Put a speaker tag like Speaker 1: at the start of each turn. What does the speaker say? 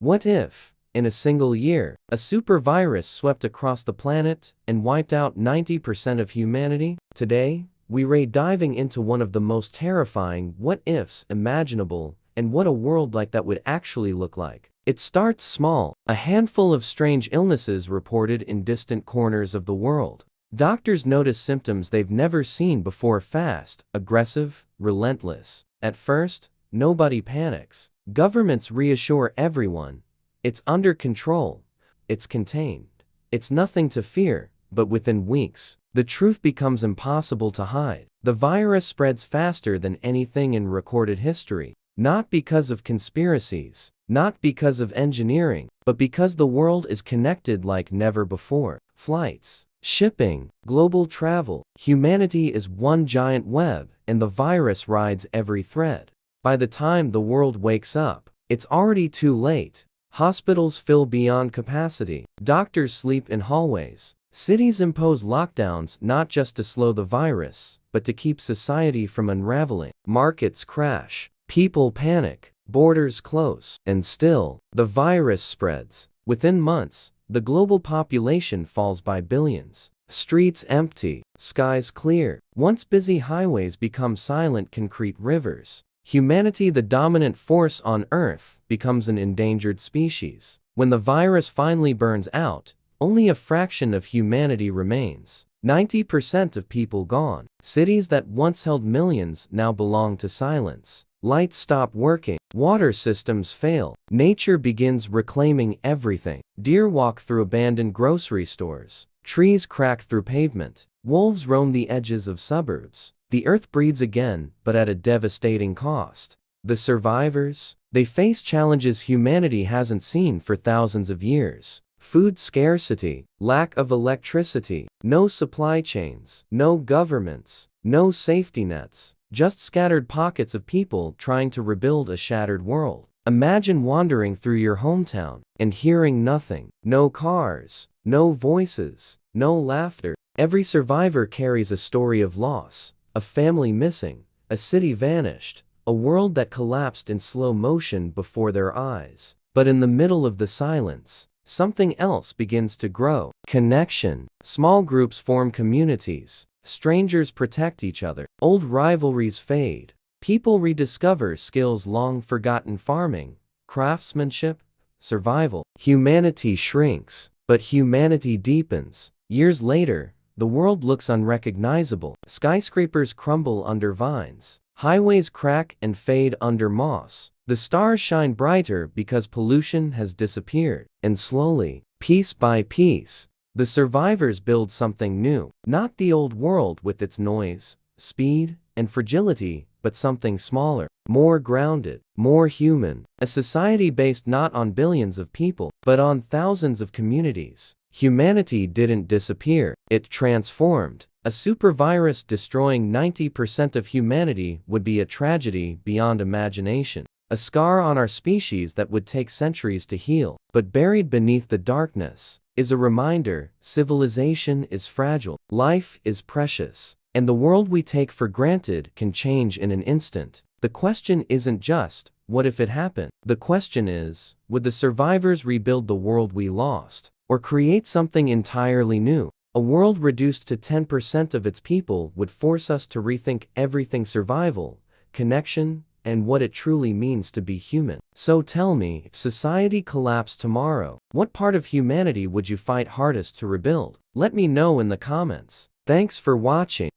Speaker 1: What if, in a single year, a supervirus swept across the planet and wiped out 90% of humanity? Today, we're diving into one of the most terrifying what-ifs imaginable and what a world like that would actually look like. It starts small, a handful of strange illnesses reported in distant corners of the world. Doctors notice symptoms they've never seen before: fast, aggressive, relentless. At first, nobody panics. Governments reassure everyone. It's under control. It's contained. It's nothing to fear. But within weeks, the truth becomes impossible to hide. The virus spreads faster than anything in recorded history. Not because of conspiracies, not because of engineering, but because the world is connected like never before. Flights, shipping, global travel. Humanity is one giant web, and the virus rides every thread. By the time the world wakes up, it's already too late. Hospitals fill beyond capacity. Doctors sleep in hallways. Cities impose lockdowns not just to slow the virus, but to keep society from unraveling. Markets crash. People panic. Borders close. And still, the virus spreads. Within months, the global population falls by billions. Streets empty. Skies clear. Once busy highways become silent concrete rivers. Humanity, the dominant force on Earth, becomes an endangered species. When the virus finally burns out, only a fraction of humanity remains. 90% of people gone. Cities that once held millions now belong to silence. Lights stop working. Water systems fail. Nature begins reclaiming everything. Deer walk through abandoned grocery stores. Trees crack through pavement. Wolves roam the edges of suburbs. The earth breathes again, but at a devastating cost. The survivors? They face challenges humanity hasn't seen for thousands of years. Food scarcity, lack of electricity, no supply chains, no governments, no safety nets, just scattered pockets of people trying to rebuild a shattered world. Imagine wandering through your hometown and hearing nothing. No cars, no voices, no laughter. Every survivor carries a story of loss. A family missing, a city vanished, a world that collapsed in slow motion before their eyes. But in the middle of the silence, something else begins to grow. Connection. Small groups form communities. Strangers protect each other. Old rivalries fade. People rediscover skills long forgotten: farming, craftsmanship, survival. Humanity shrinks, but humanity deepens. Years later, the world looks unrecognizable. Skyscrapers crumble under vines. Highways crack and fade under moss. The stars shine brighter because pollution has disappeared. And slowly, piece by piece, the survivors build something new. Not the old world with its noise, speed, and fragility, but something smaller, more grounded, more human. A society based not on billions of people, but on thousands of communities. Humanity didn't disappear, it transformed. A supervirus destroying 90% of humanity would be a tragedy beyond imagination. A scar on our species that would take centuries to heal. But buried beneath the darkness is a reminder: civilization is fragile, life is precious, and the world we take for granted can change in an instant. The question isn't just, what if it happened? The question is, would the survivors rebuild the world we lost? Or create something entirely new? A world reduced to 10% of its people would force us to rethink everything: survival, connection, and what it truly means to be human. So tell me, if society collapsed tomorrow, what part of humanity would you fight hardest to rebuild? Let me know in the comments. Thanks for watching.